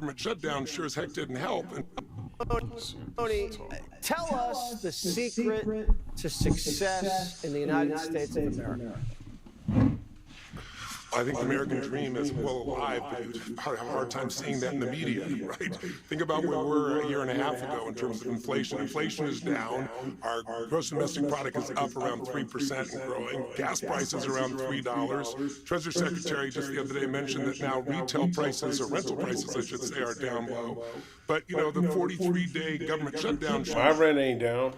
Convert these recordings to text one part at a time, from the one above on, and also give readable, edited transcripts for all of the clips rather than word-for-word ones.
government shutdown sure as heck didn't help. Tony, tell us the secret to success in the United States of America. I think the American dream is well alive, but you have a hard time seeing that in the media, right? Think about where we were a year and a half ago in terms of inflation. Inflation is down. Our gross domestic product is up around 3% and growing. Gas prices around $3. Treasury Secretary just the other day mentioned that now retail prices, or rental prices, I should say, are down low. But, you know, the 43-day government shutdown... My rent ain't down.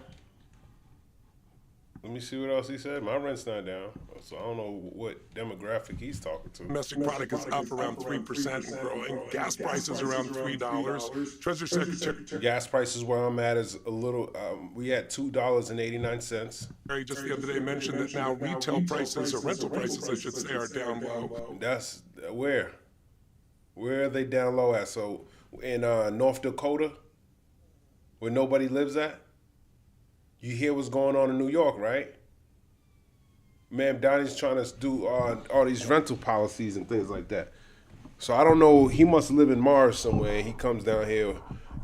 Let me see what else he said. My rent's not down, so I don't know what demographic he's talking to. Domestic product is up around 3% and growing. Gas prices around $3. Treasury Secretary... Gas prices where I'm at is a little, we at $2.89. Just the other day mentioned that now retail prices, or rental prices, I should say, are down low. That's, where? Where are they down low at? So in North Dakota, where nobody lives at? You hear what's going on in New York, right? Ma'am Donnie's trying to do all these rental policies and things like that. So I don't know, he must live in Mars somewhere. He comes down here,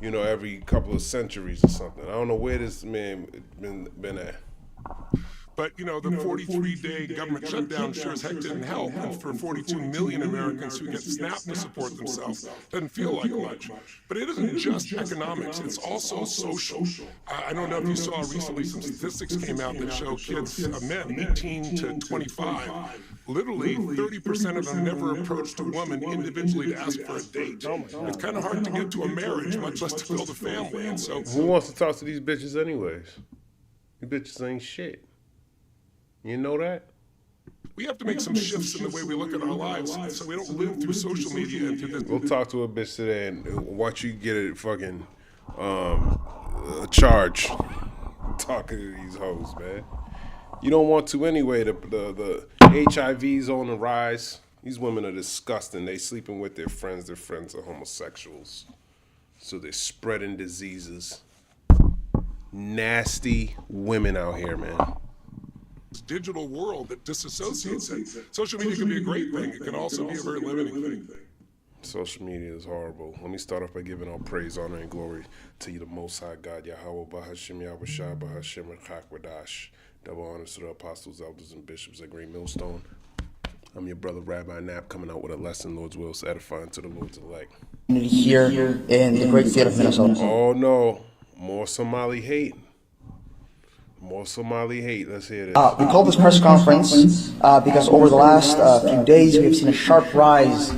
you know, every couple of centuries or something. I don't know where this man been at. But, you know, the 43-day government shutdown sure as heck didn't help. And for 42 million Americans who get SNAP to support themselves, doesn't feel like much. But it isn't just economics, it's also social. I don't know if you saw recently some statistics came out that show kids, men 18 to 25, literally 30% of them never approached a woman individually to ask for a date. It's kind of hard to get to a marriage, much less to build a family. And so, who wants to talk to these bitches anyways? These bitches ain't shit. You know that? We have to make some shifts in the way we look at our lives so we don't live through social media and through this. Go talk to a bitch today and watch you get a fucking a charge talking to these hoes, man. You don't want to anyway. The HIV's on the rise. These women are disgusting. They sleeping with their friends. Their friends are homosexuals. So they're spreading diseases. Nasty women out here, man. Digital world that disassociates it. Social media can be a great thing. It can also be a very limiting thing. Social media is horrible. Let me start off by giving all praise, honor, and glory to you, the Most High God, Yahweh, Bahashim, Yahushua, Bahashim, Chakwadash. Double honors to the apostles, elders, and bishops at Green Millstone. I'm your brother, Rabbi Knapp, coming out with a lesson, Lord's will, edifying to the Lord's elect. Here in the great state of Minnesota. Oh no, more Somali hate. More Somali hate. Let's hear this. We called this press conference because over the last few days we have seen a sharp rise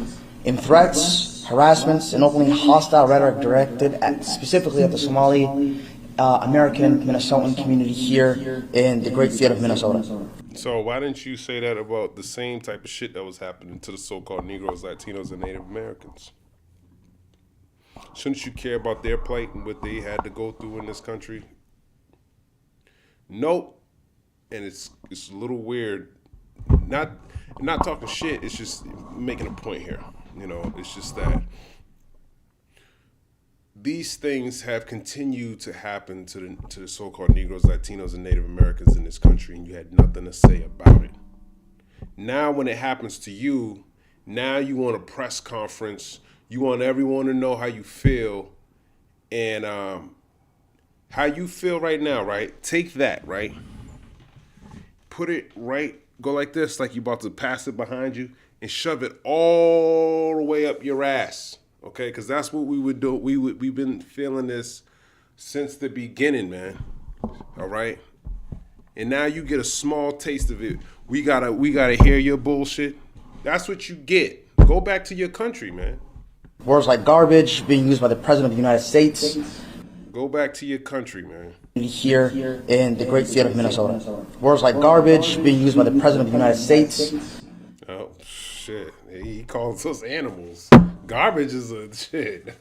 in threats, harassments, and openly hostile rhetoric directed specifically at the Somali American Minnesotan community here in the great state of Minnesota. So why didn't you say that about the same type of shit that was happening to the so-called Negroes, Latinos, and Native Americans? Shouldn't you care about their plight and what they had to go through in this country? Nope. And it's a little weird. Not talking shit, it's just making a point here. You know, it's just that these things have continued to happen to the so-called Negroes, Latinos, and Native Americans in this country, and you had nothing to say about it. Now when it happens to you, now you want a press conference, you want everyone to know how you feel, and how you feel right now, right? Take that, right? Put it right, go like this, like you're about to pass it behind you, and shove it all the way up your ass, okay? Because that's what we would do. We've been feeling this since the beginning, man. All right? And now you get a small taste of it. We gotta hear your bullshit. That's what you get. Go back to your country, man. Words like garbage being used by the President of the United States. Go back to your country, man. Here in the great state of Minnesota. Words like garbage being used by the President of the United States. Oh, shit. He calls us animals. Garbage is a shit.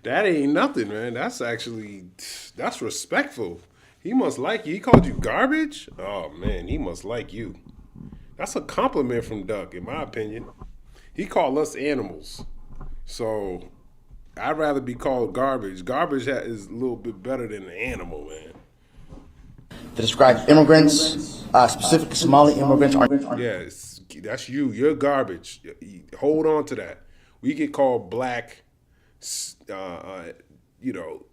That ain't nothing, man. That's respectful. He must like you. He called you garbage? Oh, man, he must like you. That's a compliment from Duck, in my opinion. He called us animals. So I'd rather be called garbage. Garbage is a little bit better than an animal, man. To describe immigrants, specifically Somali immigrants. Yeah, that's you. You're garbage. Hold on to that. We get called black,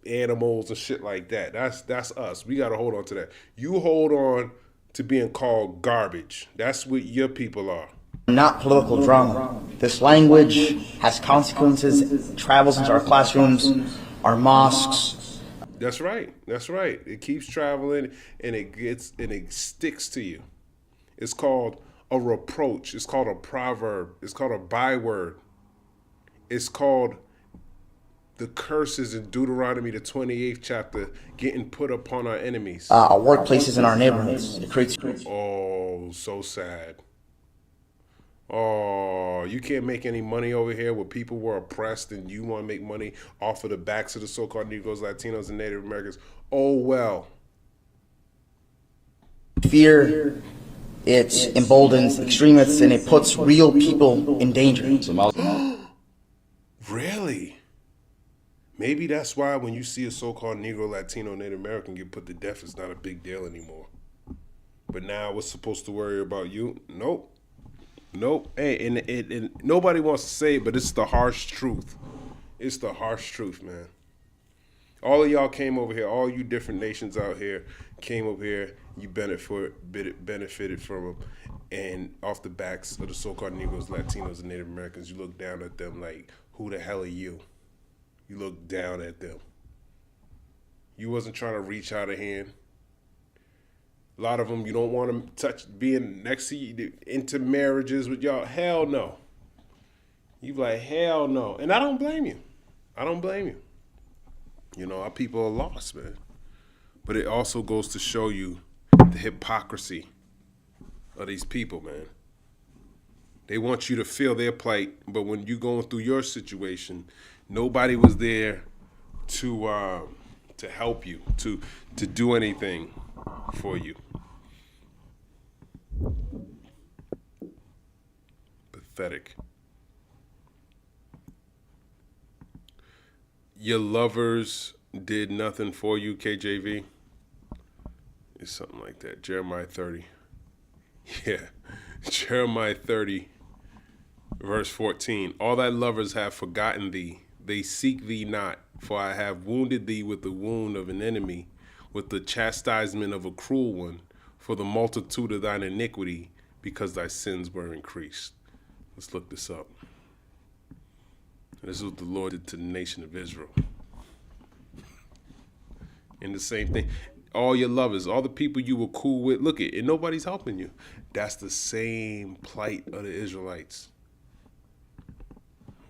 animals and shit like that. That's us. We got to hold on to that. You hold on to being called garbage. That's what your people are. Not political drama. This language has consequences. It travels into our classrooms, our mosques. That's right. That's right. It keeps traveling and it sticks to you. It's called a reproach. It's called a proverb. It's called a byword. It's called the curses in Deuteronomy, the 28th chapter, getting put upon our enemies. Our workplaces and our neighborhoods. It creates. Oh, so sad. Oh, you can't make any money over here where people were oppressed and you want to make money off of the backs of the so-called Negroes, Latinos, and Native Americans. Oh, well. Fear, it emboldens extremists, and it puts real people in danger. Really? Maybe that's why when you see a so-called Negro, Latino, Native American get put to death, it's not a big deal anymore. But now what's supposed to worry about you? Nope. Hey, and nobody wants to say it, but it's the harsh truth. It's the harsh truth, man. All of y'all came over here. All you different nations out here came over here. You benefited from them. And off the backs of the so-called Negroes, Latinos, and Native Americans, you look down at them like, who the hell are you? You look down at them. You wasn't trying to reach out a hand. A lot of them, you don't want to touch, being next to you, into marriages with y'all. Hell no. You like, hell no. And I don't blame you. You know, our people are lost, man. But it also goes to show you the hypocrisy of these people, man. They want you to feel their plight, but when you're going through your situation, nobody was there to help you, to do anything for you. Pathetic. Your lovers did nothing for you, KJV. It's something like that. Jeremiah 30. Yeah. Jeremiah 30, verse 14. All thy lovers have forgotten thee. They seek thee not. For I have wounded thee with the wound of an enemy, with the chastisement of a cruel one, for the multitude of thine iniquity, because thy sins were increased. Let's look this up. This is what the Lord did to the nation of Israel. And the same thing. All your lovers, all the people you were cool with, look at it, and nobody's helping you. That's the same plight of the Israelites.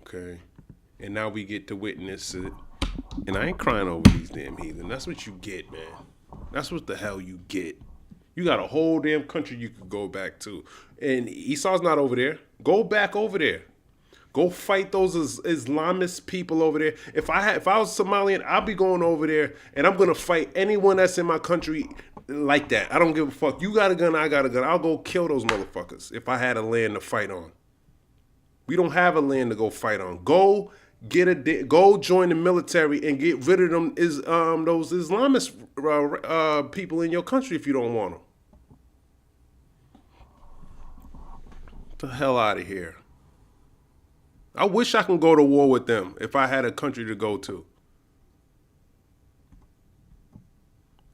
Okay? And now we get to witness it. And I ain't crying over these damn heathen. That's what you get, man. That's what the hell you get. You got a whole damn country you could go back to. And Esau's not over there. Go back over there. Go fight those Islamist people over there. If I was Somalian, I'll be going over there and I'm gonna fight anyone that's in my country like that. I don't give a fuck. You got a gun, I got a gun. I'll go kill those motherfuckers if I had a land to fight on. We don't have a land to go fight on. Go go join the military and get rid of them those Islamist people in your country if you don't want them. Get the hell out of here. I wish I could go to war with them if I had a country to go to.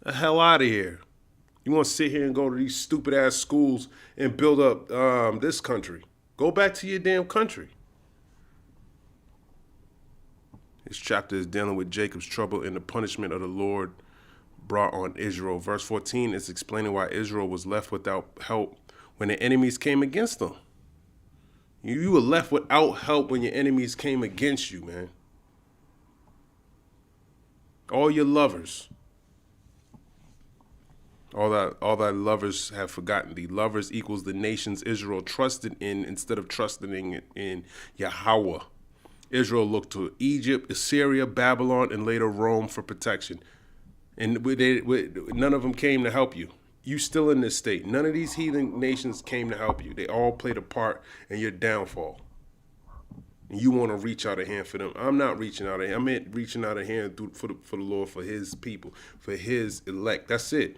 The hell out of here. You want to sit here and go to these stupid ass schools and build up this country. Go back to your damn country. This chapter is dealing with Jacob's trouble and the punishment of the Lord brought on Israel. Verse 14 is explaining why Israel was left without help when the enemies came against them. You were left without help when your enemies came against you, man. All your lovers. All thy lovers have forgotten thee. Lovers equals the nations Israel trusted in instead of trusting in Yahweh. Israel looked to Egypt, Assyria, Babylon, and later Rome for protection. And none of them came to help you. You still in this state. None of these heathen nations came to help you. They all played a part in your downfall. And you want to reach out a hand for them. I'm not reaching out a hand. I'm reaching out a hand for the Lord, for his people, for his elect. That's it.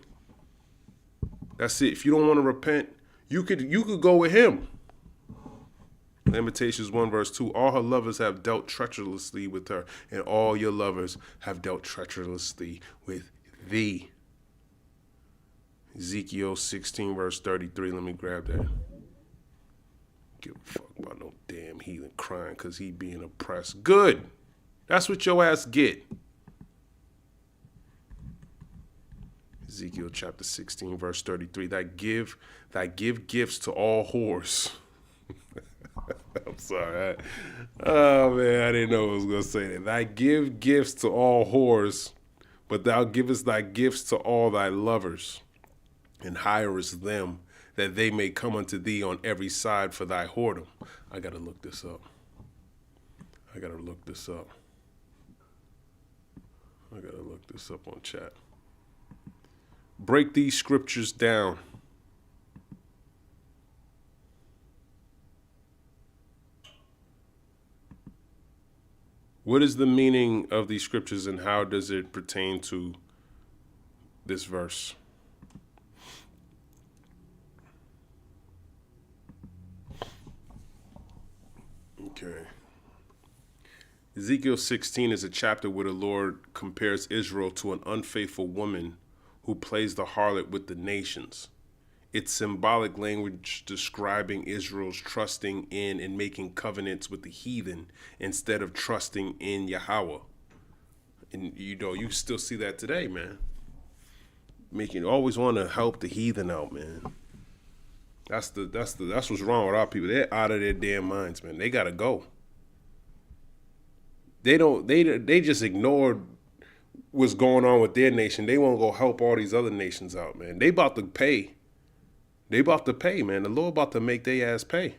That's it. If you don't want to repent, you could go with him. Lamentations 1 verse 2, all her lovers have dealt treacherously with her, and all your lovers have dealt treacherously with thee. Ezekiel 16 verse 33, let me grab that. Give a fuck about no damn heathen crying because he being oppressed. Good. That's what your ass get. Ezekiel chapter 16 verse 33, thy give gifts to all whores. I'm sorry. Oh man, I didn't know I was gonna say that. Thy give gifts to all whores, but thou givest thy gifts to all thy lovers, and hirest them that they may come unto thee on every side for thy whoredom. I gotta look this up. I gotta look this up on chat. Break these scriptures down. What is the meaning of these scriptures and how does it pertain to this verse? Okay. Ezekiel 16 is a chapter where the Lord compares Israel to an unfaithful woman who plays the harlot with the nations. It's symbolic language describing Israel's trusting in and making covenants with the heathen instead of trusting in Yahweh. And you still see that today, man. Always want to help the heathen out, man. That's what's wrong with our people. They're out of their damn minds, man. They gotta go. They just ignored what's going on with their nation. They won't go help all these other nations out, man. They about to pay. Man. The Lord about to make their ass pay.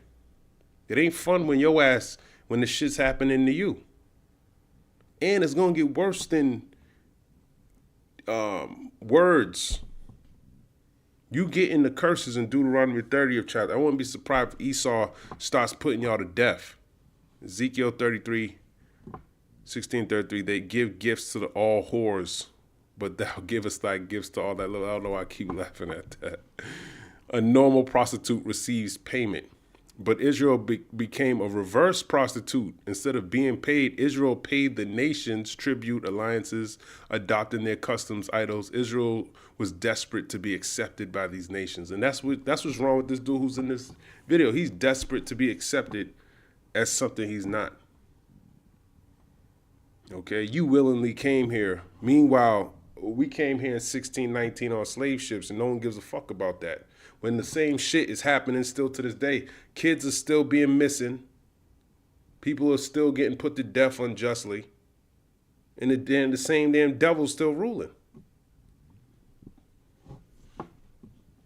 It ain't fun when the shit's happening to you. And it's gonna get worse than words. You get in the curses in Deuteronomy 30th chapter. I wouldn't be surprised if Esau starts putting y'all to death. Ezekiel 16:33, they give gifts to all whores, but thou givest thy gifts to all thy love. I don't know why I keep laughing at that. A normal prostitute receives payment, but Israel became a reverse prostitute. Instead of being paid, Israel paid the nations tribute, alliances, adopting their customs, idols. Israel was desperate to be accepted by these nations. And that's what's wrong with this dude who's in this video. He's desperate to be accepted as something he's not. Okay, you willingly came here. Meanwhile, we came here in 1619 on slave ships and no one gives a fuck about that. When the same shit is happening still to this day. Kids are still being missing. People are still getting put to death unjustly. And the same damn devil's still ruling.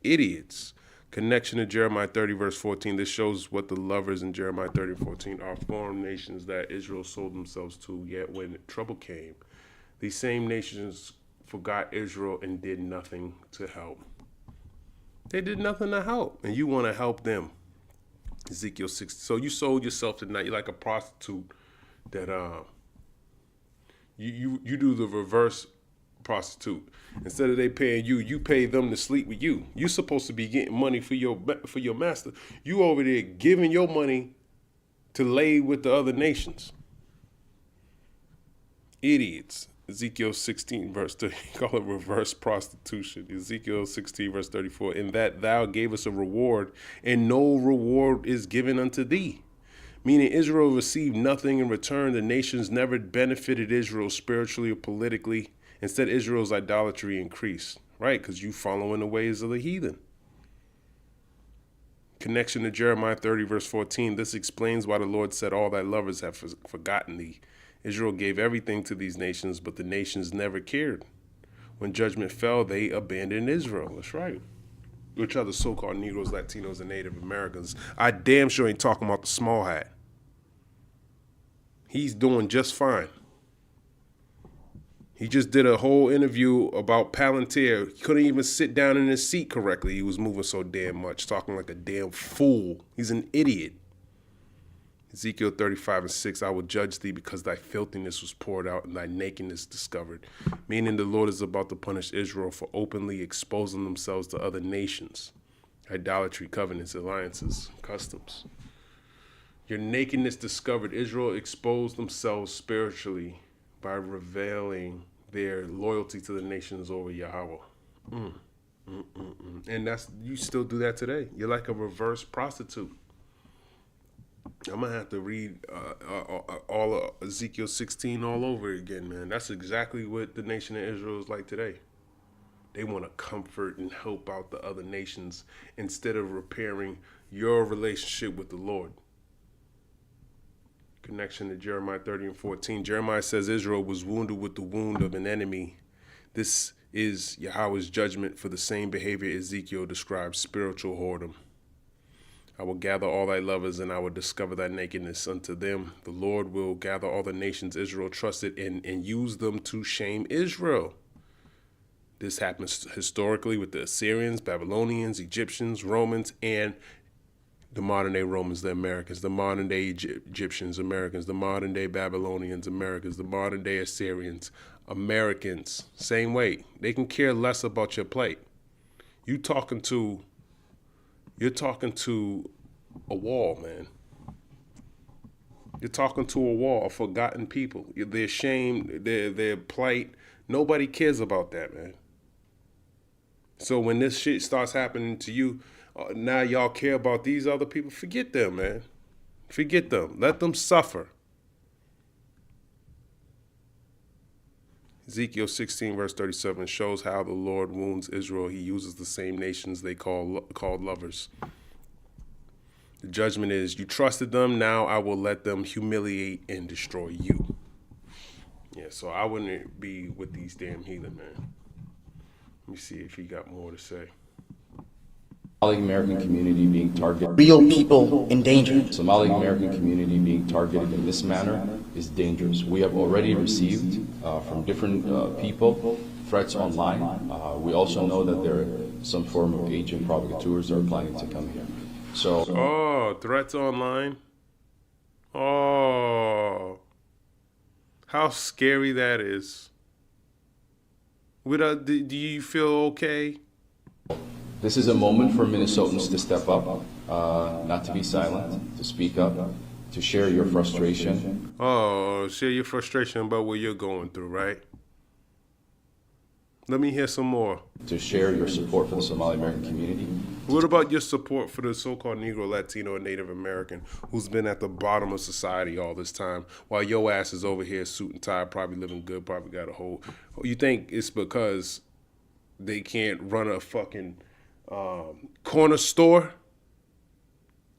Idiots. Connection to Jeremiah 30 verse 14. This shows what the lovers in Jeremiah 30:14 are foreign nations that Israel sold themselves to. Yet when trouble came, these same nations forgot Israel and did nothing to help. They did nothing to help, and you want to help them. Ezekiel 6. So you sold yourself tonight. You're like a prostitute that you do the reverse prostitute. Instead of they paying you, you pay them to sleep with you. You're supposed to be getting money for your master. You over there giving your money to lay with the other nations. Idiots. Ezekiel 16 verse 30, call it reverse prostitution. Ezekiel 16 verse 34, in that thou gavest a reward, and no reward is given unto thee. Meaning Israel received nothing in return. The nations never benefited Israel spiritually or politically. Instead, Israel's idolatry increased, right? Because you following the ways of the heathen. Connection to Jeremiah 30 verse 14, this explains why the Lord said, all thy lovers have forgotten thee. Israel gave everything to these nations, but the nations never cared. When judgment fell, they abandoned Israel. That's right. Which are the so-called Negroes, Latinos, and Native Americans. I damn sure ain't talking about the small hat. He's doing just fine. He just did a whole interview about Palantir. He couldn't even sit down in his seat correctly. He was moving so damn much, talking like a damn fool. He's an idiot. Ezekiel 35:6, I will judge thee because thy filthiness was poured out and thy nakedness discovered. Meaning the Lord is about to punish Israel for openly exposing themselves to other nations. Idolatry, covenants, alliances, customs. Your nakedness discovered. Israel exposed themselves spiritually by revealing their loyalty to the nations over Yahweh. And that's, you still do that today. You're like a reverse prostitute. I'm gonna have to read all of Ezekiel 16 all over again, man. That's exactly what the nation of Israel is like today. They want to comfort and help out the other nations instead of repairing your relationship with the Lord. Connection to Jeremiah 30 and 14. Jeremiah says Israel was wounded with the wound of an enemy. This is Yahweh's judgment for the same behavior Ezekiel describes, spiritual whoredom. I will gather all thy lovers, and I will discover thy nakedness unto them. The Lord will gather all the nations Israel trusted in and use them to shame Israel. This happens historically with the Assyrians, Babylonians, Egyptians, Romans, and the modern day Romans, the Americans, the modern day Egyptians, Americans, the modern day Babylonians, Americans, the modern day Assyrians, Americans. Same way. They can care less about your plate. You're talking to a wall, man. You're talking to a wall of forgotten people. They're ashamed, their plight. Nobody cares about that, man. So when this shit starts happening to you, now y'all care about these other people. Forget them, man. Forget them. Let them suffer. Ezekiel 16 verse 37 shows how the Lord wounds Israel. He uses the same nations they called lovers. The judgment is, you trusted them, now I will let them humiliate and destroy you. Yeah, so I wouldn't be with these damn heathen, man. Let me see if he got more to say. Somali American community being targeted. Real people in danger. Somali American community being targeted in this manner is dangerous. We have already received from different people threats online. We also know that there are some form of agent provocateurs that are planning to come here. So, threats online. Oh, how scary that is. Do you feel okay? this is a moment for Minnesotans to step up, not to be silent, to speak up, to share your frustration. Oh, share your frustration about what you're going through, right? Let me hear some more. To share your support for the Somali American community. What about your support for the so-called Negro, Latino, and Native American who's been at the bottom of society all this time while your ass is over here suit and tie, probably living good, probably got a whole... You think it's because they can't run a fucking corner store?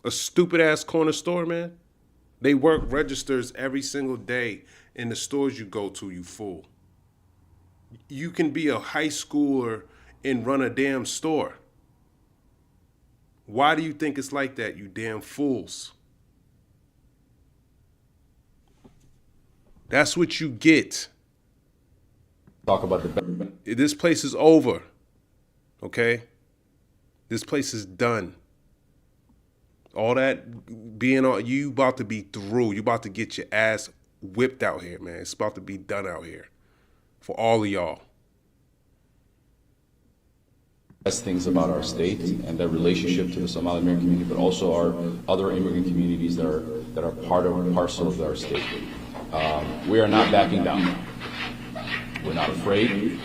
A stupid-ass corner store, man? They work registers every single day in the stores you go to, you fool. You can be a high schooler and run a damn store. Why do you think it's like that, you damn fools? That's what you get. Talk about This place is over, okay? This place is done. All that being on, you about to be through. You about to get your ass whipped out here, man. It's about to be done out here for all of y'all. Best things about our state and their relationship to the Somali American community, but also our other immigrant communities that are part of parcel of our state. We are not backing down. We're not afraid.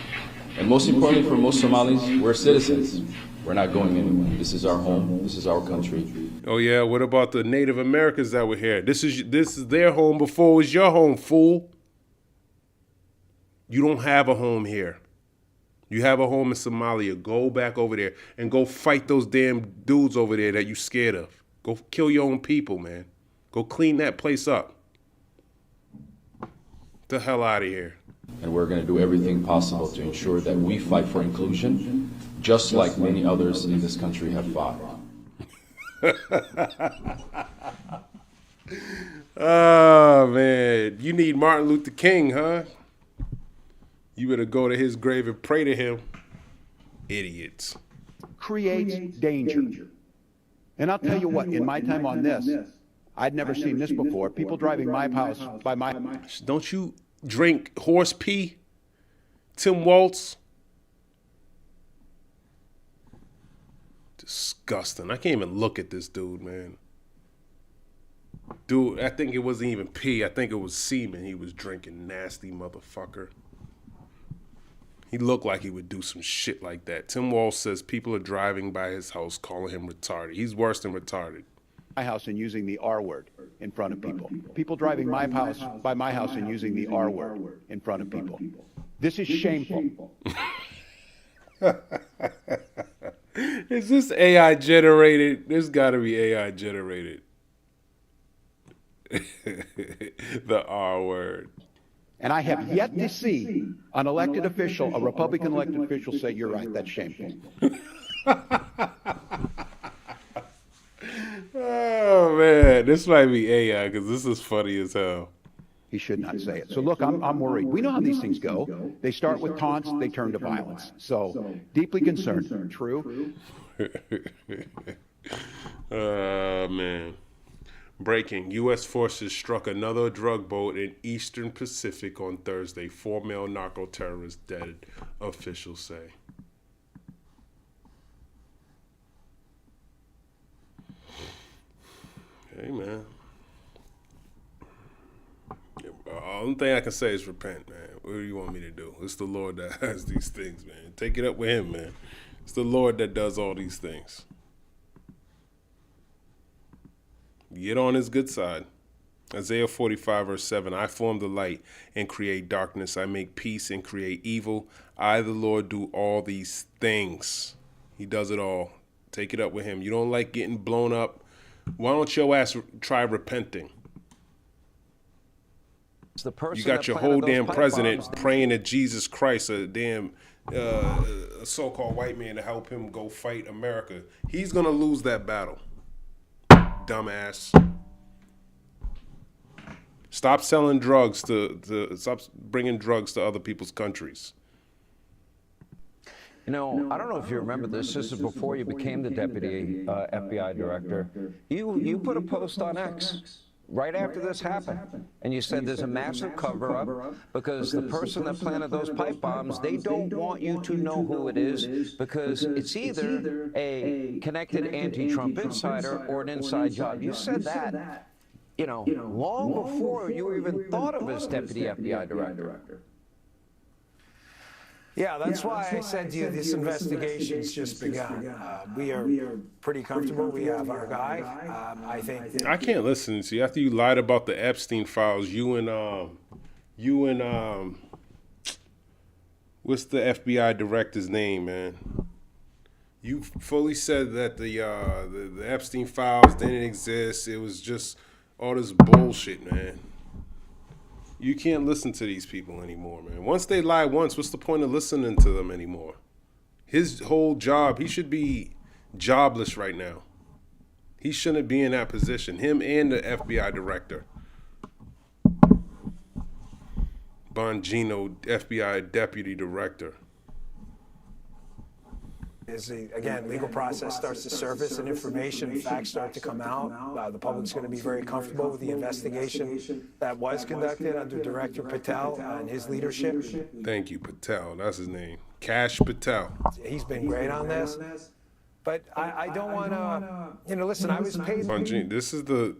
And most importantly, for most Somalis, we're citizens. We're not going anywhere. This is our home. This is our country. Oh yeah, what about the Native Americans that were here? This is their home before it was your home, fool. You don't have a home here. You have a home in Somalia. Go back over there and go fight those damn dudes over there that you scared of. Go kill your own people, man. Go clean that place up. Get the hell out of here. And we're going to do everything possible to ensure that we fight for inclusion, just like many others in this country have fought. Oh, man. You need Martin Luther King, huh? You better go to his grave and pray to him. Idiots. Creates danger. And I'll tell you what, in my time on this, I'd never seen this before. People driving my house by my... Don't you drink horse pee, Tim Waltz? Disgusting. I can't even look at this dude, man. Dude, I think it wasn't even pee. I think it was semen he was drinking, nasty motherfucker. He looked like he would do some shit like that. Tim Walsh says people are driving by his house calling him retarded. He's worse than retarded. My house and using the R word in front of people. People driving my house by my house and using the R word in front of people. This is shameful. Is this AI generated? This got to be AI generated. The R word. And I have yet to see an elected official, a Republican elected official, say, you're right, that's shameful. Oh, man. This might be AI because this is funny as hell. He should not say it. So look, I'm worried. We know how these things go. They start with taunts, they turn to violence. So deeply concerned. True? Man. Breaking. U.S. forces struck another drug boat in Eastern Pacific on Thursday. 4 male narco terrorists dead, officials say. Hey, man. The only thing I can say is repent, man. What do you want me to do? It's the Lord that has these things, man. Take it up with him, man. It's the Lord that does all these things. Get on his good side. Isaiah 45 verse 7, I form the light and create darkness. I make peace and create evil. I, the Lord, do all these things. He does it all. Take it up with him. You don't like getting blown up? Why don't your ass try repenting? You got your whole damn president praying to Jesus Christ, a damn a so-called white man, to help him go fight America. He's going to lose that battle. Dumbass. Stop selling drugs stop bringing drugs to other people's countries. You know, I don't know if you remember this. This is before you became the deputy FBI director. You put a post on X right after this happened, and you said there's a massive cover-up because the person that planted those pipe bombs, they don't want you to know who it is because it's either a connected anti-Trump insider or an inside job. You said that, you know, long before you even thought of as deputy FBI director. Yeah, that's why I said to you this investigation's just begun. We are pretty comfortable. We have our guy. I think. I can't listen to you. After you lied about the Epstein files, you and what's the FBI director's name, man? You fully said that the Epstein files didn't exist. It was just all this bullshit, man. You can't listen to these people anymore, man. Once they lie once, what's the point of listening to them anymore? His whole job, he should be jobless right now. He shouldn't be in that position. Him and the FBI director. Bongino, FBI deputy director. Again, legal process starts to surface and information and facts start to come out. The public's going to be very comfortable with the investigation that was conducted under Director Patel and his leadership. Thank you, Patel. That's his name. Cash Patel. He's been great on this. But I don't want to, listen, I was paid. Bongino, this is the,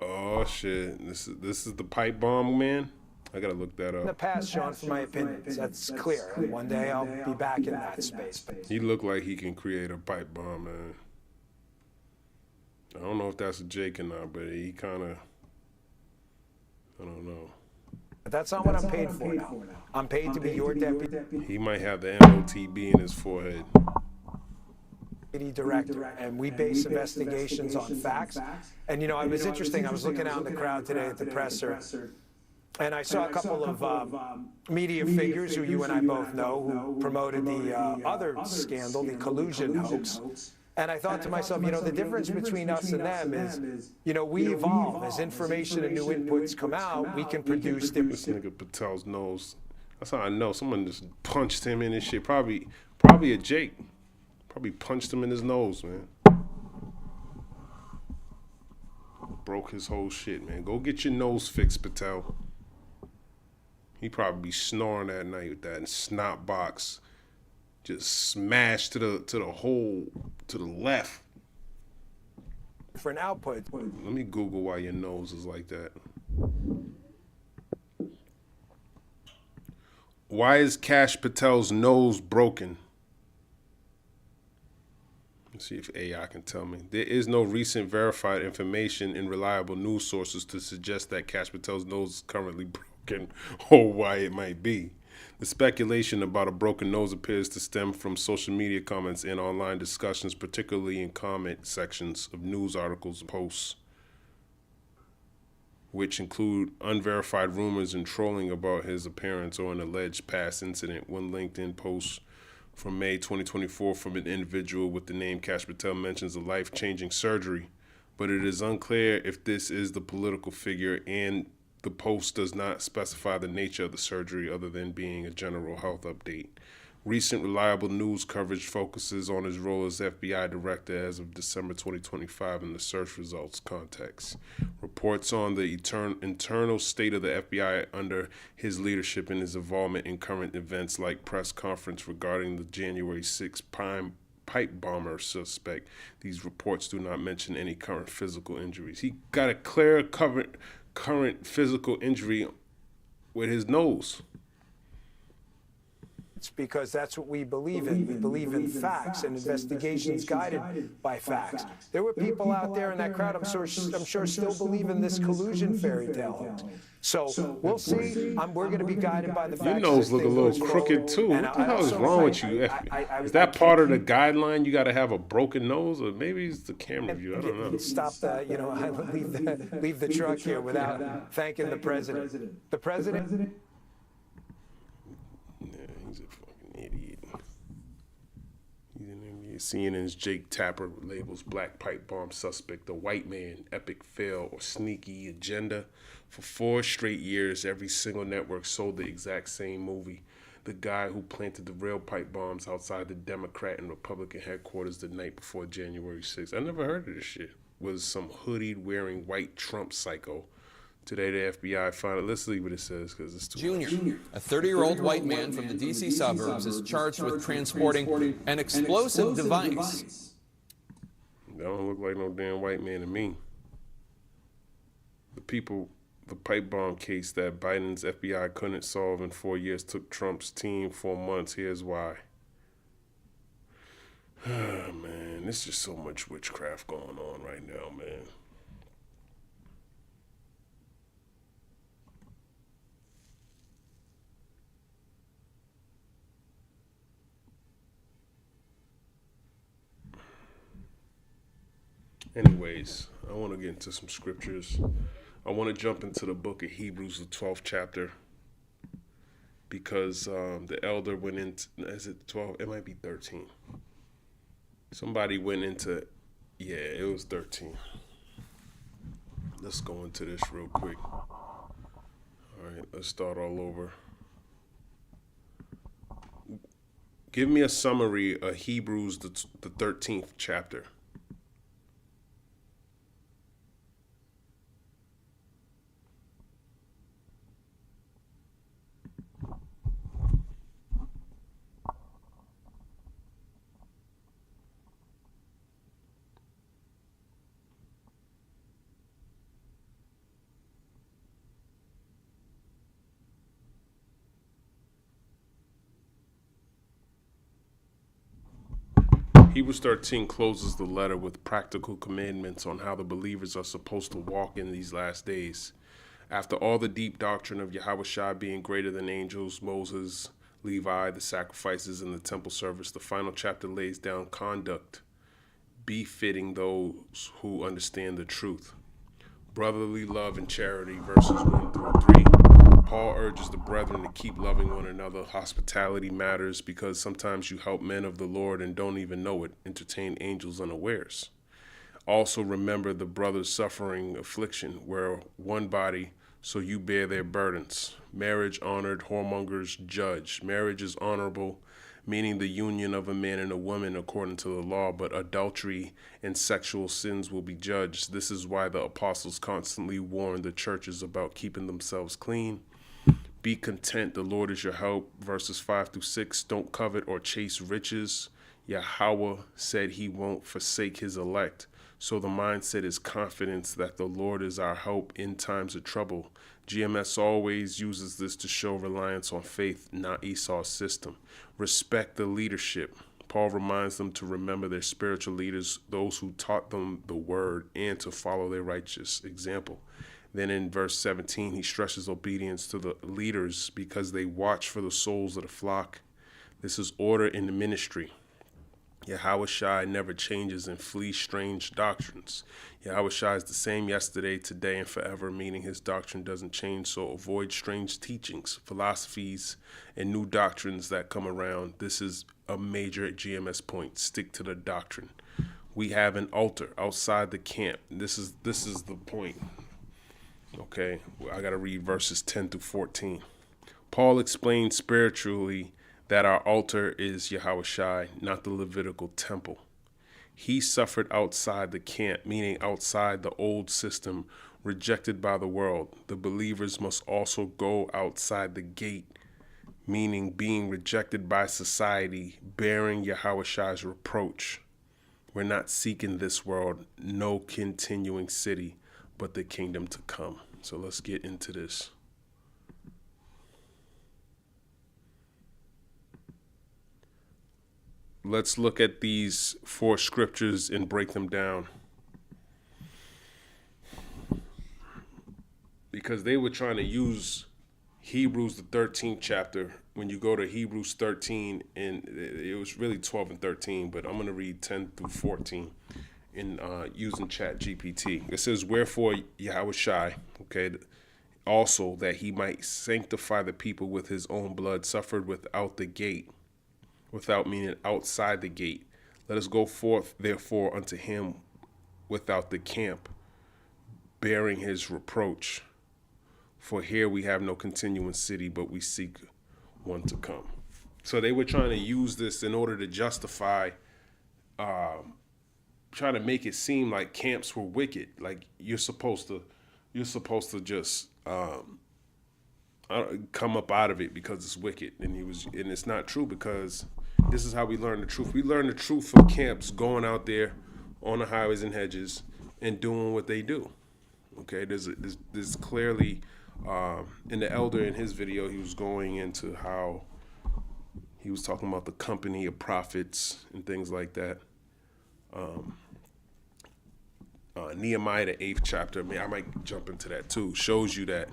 oh shit, this is the pipe bomb man? I gotta look that up. In the past, Sean, for my opinions, that's clear. One day I'll be back in that space. He looked like he can create a pipe bomb, man. I don't know if that's a Jake or not, but he kind of, I don't know. But that's not what I'm paid for now. I'm paid to be your deputy. He might have the MOTB in his forehead. Director, and we base investigations on facts. And, it was interesting. I was looking out in the crowd today at the presser. And I saw a couple of media figures who you and I both know who promoted the other scandal, the collusion hoax. And I thought to myself, the difference between us and them is, we evolve. As information and new inputs come out, we can produce different. This nigga Patel's nose. That's how I know. Someone just punched him in his shit. Probably a Jake. Probably punched him in his nose, man. Broke his whole shit, man. Go get your nose fixed, Patel. He probably be snoring that night with that snot box just smashed to the hole to the left. different outputs. Let me Google why your nose is like that. Why is Kash Patel's nose broken? Let's see if AI can tell me. There is no recent verified information in reliable news sources to suggest that Kash Patel's nose is currently broken or why it might be. The speculation about a broken nose appears to stem from social media comments and online discussions, particularly in comment sections of news articles and posts, which include unverified rumors and trolling about his appearance or an alleged past incident. One LinkedIn post from May 2024 from an individual with the name Kash Patel mentions a life-changing surgery, but it is unclear if this is the political figure, and the post does not specify the nature of the surgery other than being a general health update. Recent reliable news coverage focuses on his role as FBI director as of December 2025 in the search results context. Reports on the internal state of the FBI under his leadership and his involvement in current events like press conference regarding the January 6th pipe bomber suspect. These reports do not mention any current physical injuries. He got a clear current physical injury with his nose. It's because that's what we believe in. We believe in facts and investigations guided by facts. There were people out there in that crowd, I'm sure still believe in this collusion fairy tale. So we'll see. We're going to be guided by the facts. Your nose look a little crooked too. What the hell is wrong with you? Is that part of the guideline? You got to have a broken nose, or maybe it's the camera view. I don't know. Stop that. Leave the truck here without thanking the president. The president. He's a fucking idiot. CNN's Jake Tapper labels black pipe bomb suspect the white man, epic fail, or sneaky agenda. For 4 straight years, every single network sold the exact same movie. The guy who planted the real pipe bombs outside the Democrat and Republican headquarters the night before January 6th. I never heard of this shit. Was some hoodied wearing white Trump psycho. Today, the FBI found it. Let's leave what it says because it's too much. Junior, a 30-year-old white man from the D.C. suburbs, is charged with transporting an explosive device. That don't look like no damn white man to me. The pipe bomb case that Biden's FBI couldn't solve in 4 years took Trump's team 4 months. Here's why. Man, there's just so much witchcraft going on right now, man. Anyways, I want to get into some scriptures. I want to jump into the book of Hebrews, the 12th chapter, because the elder went into, is it 12? It might be 13. Somebody went into, yeah, it was 13. Let's go into this real quick. All right, let's start all over. Give me a summary of Hebrews, the 13th chapter. Hebrews 13 closes the letter with practical commandments on how the believers are supposed to walk in these last days. After all the deep doctrine of Yahushua being greater than angels, Moses, Levi, the sacrifices, and the temple service, the final chapter lays down conduct befitting those who understand the truth. Brotherly love and charity, verses 1 through 3. Paul urges the brethren to keep loving one another. Hospitality matters because sometimes you help men of the Lord and don't even know it, entertain angels unawares. Also remember the brothers suffering affliction, where one body, so you bear their burdens. Marriage honored, whoremongers judge. Marriage is honorable, meaning the union of a man and a woman according to the law, but adultery and sexual sins will be judged. This is why the apostles constantly warn the churches about keeping themselves clean. Be content, the Lord is your help. Verses 5 through 6, don't covet or chase riches. Yahweh said he won't forsake his elect. So the mindset is confidence that the Lord is our help in times of trouble. GMS always uses this to show reliance on faith, not Esau's system. Respect the leadership. Paul reminds them to remember their spiritual leaders, those who taught them the word, and to follow their righteous example. Then in verse 17, he stresses obedience to the leaders because they watch for the souls of the flock. This is order in the ministry. Yahushua never changes and flees strange doctrines. Yahushua is the same yesterday, today, and forever, meaning his doctrine doesn't change. So avoid strange teachings, philosophies, and new doctrines that come around. This is a major GMS point. Stick to the doctrine. We have an altar outside the camp. This is the point. Okay, I got to read verses 10 through 14. Paul explains spiritually that our altar is Yahushua, not the Levitical temple. He suffered outside the camp, meaning outside the old system, rejected by the world. The believers must also go outside the gate, meaning being rejected by society, bearing Yahushua's reproach. We're not seeking this world, no continuing city, but the kingdom to come. So let's get into this. Let's look at these 4 scriptures and break them down. Because they were trying to use Hebrews, the 13th chapter. When you go to Hebrews 13, and it was really 12 and 13, but I'm going to read 10 through 14 in using Chat GPT. It says, wherefore Yahushua, okay, also that he might sanctify the people with his own blood, suffered without the gate. Without meaning outside the gate. Let us go forth, therefore, unto him without the camp, bearing his reproach. For here we have no continuing city, but we seek one to come. So they were trying to use this in order to justify, trying to make it seem like camps were wicked. Like you're supposed to just come up out of it because it's wicked. And it's not true, because this is how we learn the truth. We learn the truth from camps, going out there on the highways and hedges and doing what they do. Okay, there's clearly, in the elder in his video, he was going into how he was talking about the company of prophets and things like that. Nehemiah, the 8th chapter, I might jump into that too, shows you that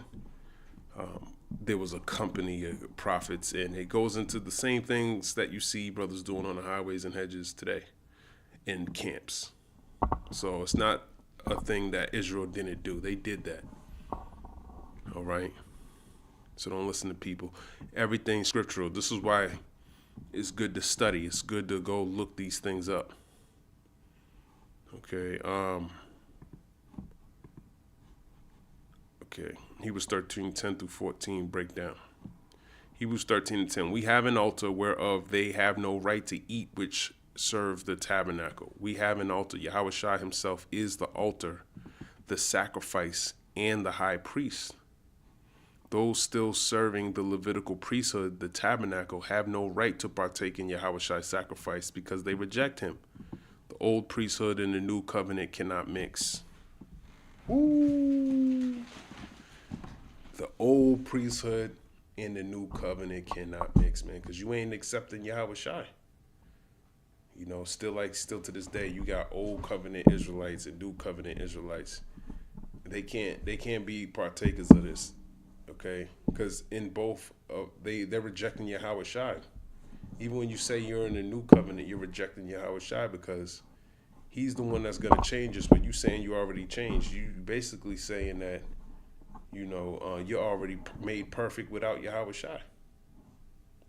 there was a company of prophets, and it goes into the same things that you see brothers doing on the highways and hedges today in camps. So it's not a thing that Israel didn't do. They did that. All right? So don't listen to people. Everything's scriptural. This is why it's good to study. It's good to go look these things up. Okay. Okay. Hebrews 13, 10 through 14, breakdown. Hebrews 13 and 10. We have an altar whereof they have no right to eat, which serve the tabernacle. We have an altar. Yahushua himself is the altar, the sacrifice, and the high priest. Those still serving the Levitical priesthood, the tabernacle, have no right to partake in Yahushua's sacrifice because they reject him. The old priesthood and the new covenant cannot mix. Ooh. The old priesthood and the new covenant cannot mix, man, because you ain't accepting Yahushua. You know, still to this day, you got old covenant Israelites and new covenant Israelites. They can't be partakers of this, okay? Because in both, they're rejecting Yahushua. Even when you say you're in the new covenant, you're rejecting Yahushua because he's the one that's gonna change us. But you saying you already changed, you basically saying that, you know, you're already made perfect without Yahushua.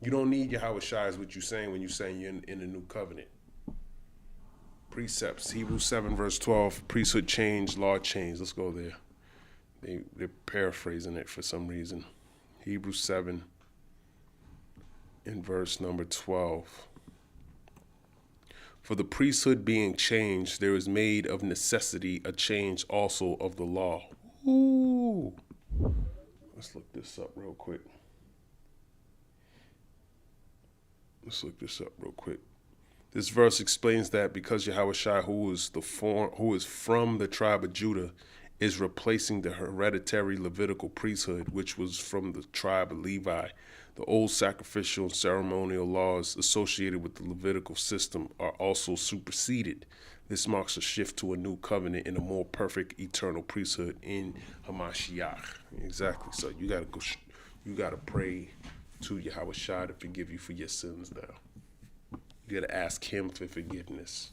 You don't need Yahushua is what you're saying when you're saying you're in the new covenant. Precepts, Hebrews 7 verse 12, priesthood change, law change. Let's go there. They're paraphrasing it for some reason. Hebrews 7 in verse number 12. For the priesthood being changed, there is made of necessity a change also of the law. Ooh. Let's look this up real quick. This verse explains that because Yahushua, who is from the tribe of Judah, is replacing the hereditary Levitical priesthood, which was from the tribe of Levi. The old sacrificial and ceremonial laws associated with the Levitical system are also superseded. This marks a shift to a new covenant and a more perfect eternal priesthood in Hamashiach. Exactly. So you gotta pray to Yahushua to forgive you for your sins now. You gotta ask him for forgiveness.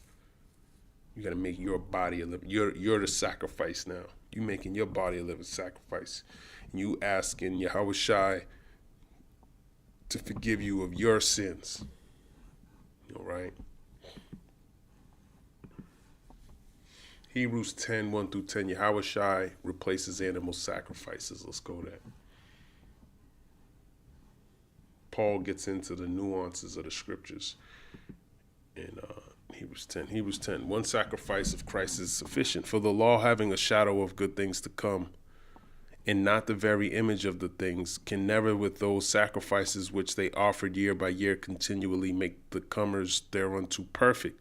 You gotta make your body a living. You're the sacrifice now. You making your body a living sacrifice. And you asking Yahushua to forgive you of your sins. All right. Hebrews 10, 1 through 10. Yahushua replaces animal sacrifices. Let's go there. Paul gets into the nuances of the scriptures in Hebrews 10. Hebrews 10. One sacrifice of Christ is sufficient, for the law, having a shadow of good things to come, and not the very image of the things, can never with those sacrifices which they offered year by year continually make the comers thereunto perfect.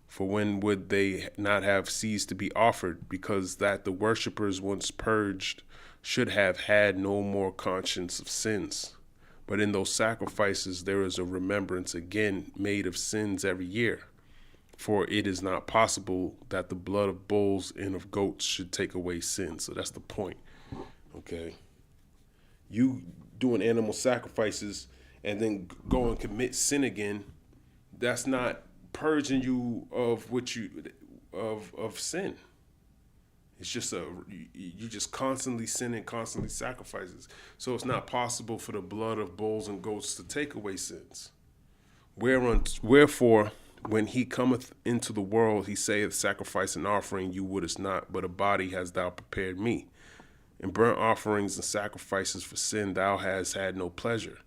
For when would they not have ceased to be offered, because that the worshippers once purged should have had no more conscience of sins? But in those sacrifices there is a remembrance again made of sins every year. For it is not possible that the blood of bulls and of goats should take away sins. So that's the point. Okay. You doing animal sacrifices and then go and commit sin again, that's not purging you of of sin. It's just you just constantly sinning, constantly sacrifices. So it's not possible for the blood of bulls and goats to take away sins. Wherefore, when he cometh into the world, he saith, sacrifice and offering you wouldest not, but a body hast thou prepared me. In burnt offerings and sacrifices for sin thou hast had no pleasure.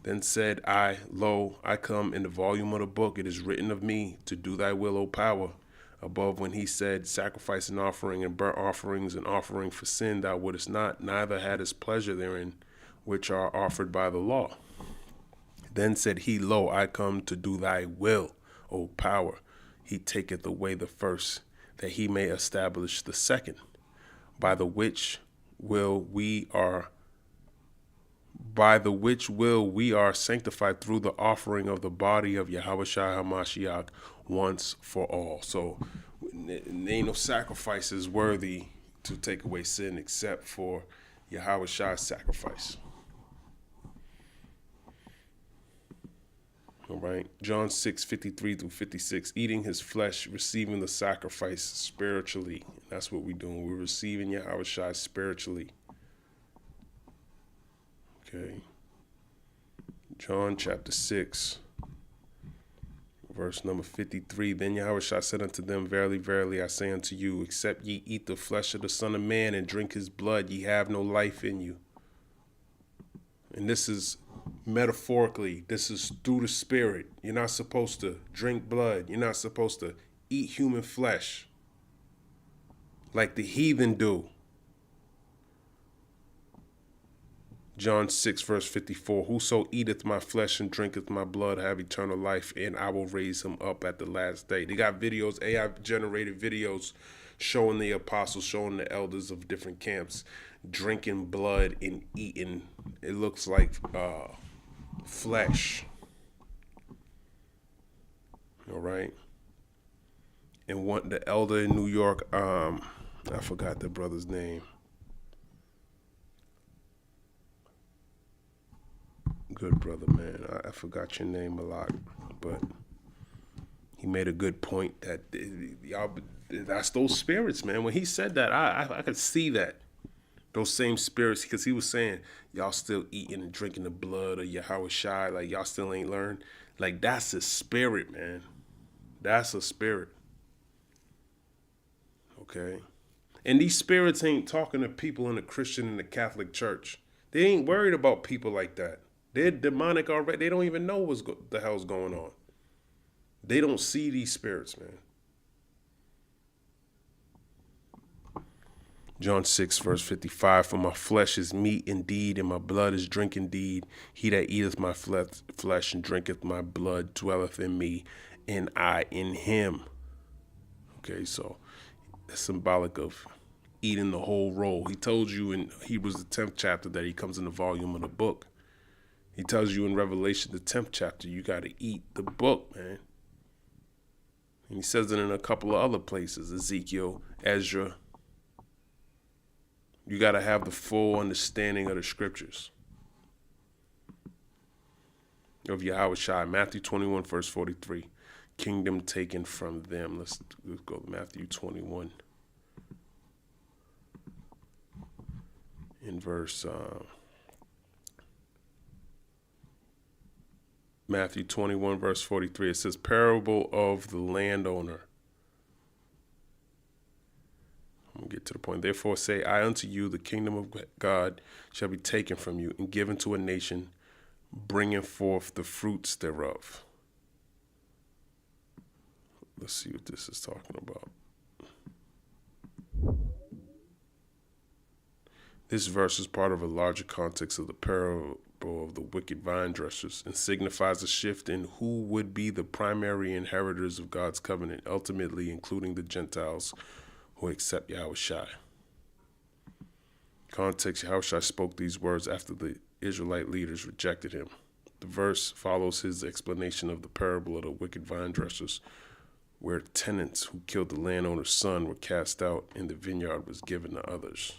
Then said I, lo, I come in the volume of the book. It is written of me to do thy will, O power. Above, when he said, sacrifice and offering and burnt offerings and offering for sin thou wouldest not, neither hadst pleasure therein, which are offered by the law. Then said he, lo, I come to do thy will, O power. He taketh away the first, that he may establish the second, by the which will we are sanctified through the offering of the body of Yahushua HaMashiach once for all. So ain't no sacrifices worthy to take away sin except for Yahushua's sacrifice. All right. John 6:53 through 56. Eating his flesh, receiving the sacrifice spiritually. That's what we're doing. We're receiving Yahushua spiritually. Okay. John chapter 6, verse number 53. Then Yahushua said unto them, verily, verily, I say unto you, except ye eat the flesh of the Son of Man and drink his blood, ye have no life in you. And this is metaphorically, this is through the spirit. You're not supposed to drink blood. You're not supposed to eat human flesh like the heathen do. John 6, verse 54, whoso eateth my flesh and drinketh my blood have eternal life, and I will raise him up at the last day. They got videos, AI-generated videos showing the apostles, showing the elders of different camps, drinking blood and eating. It looks like flesh. All right. And the elder in New York, I forgot the brother's name. Good brother, man. I forgot your name a lot, but he made a good point that y'all, that's those spirits, man. When he said that, I could see that. Those same spirits, because he was saying, y'all still eating and drinking the blood of Yahushua, like y'all still ain't learned. Like, that's a spirit, man. That's a spirit. Okay? And these spirits ain't talking to people in the Christian and the Catholic Church. They ain't worried about people like that. They're demonic already. They don't even know what the hell's going on. They don't see these spirits, man. John 6, verse 55, for my flesh is meat indeed, and my blood is drink indeed. He that eateth my flesh and drinketh my blood dwelleth in me, and I in him. Okay, so that's symbolic of eating the whole roll. He told you in Hebrews the 10th chapter that he comes in the volume of the book. He tells you in Revelation the 10th chapter, you got to eat the book, man. And he says it in a couple of other places, Ezekiel, Ezra. You got to have the full understanding of the scriptures of Yahushua. Matthew 21, verse 43. Kingdom taken from them. Let's go to Matthew 21. In verse Matthew 21, verse 43, it says, parable of the landowner. I'm going to get to the point. Therefore say I unto you, the kingdom of God shall be taken from you and given to a nation, bringing forth the fruits thereof. Let's see what this is talking about. This verse is part of a larger context of the parable of the wicked vine dressers and signifies a shift in who would be the primary inheritors of God's covenant, ultimately including the Gentiles who accept Yahushua. Context, Yahushua spoke these words after the Israelite leaders rejected him. The verse follows his explanation of the parable of the wicked vine dressers, where tenants who killed the landowner's son were cast out and the vineyard was given to others.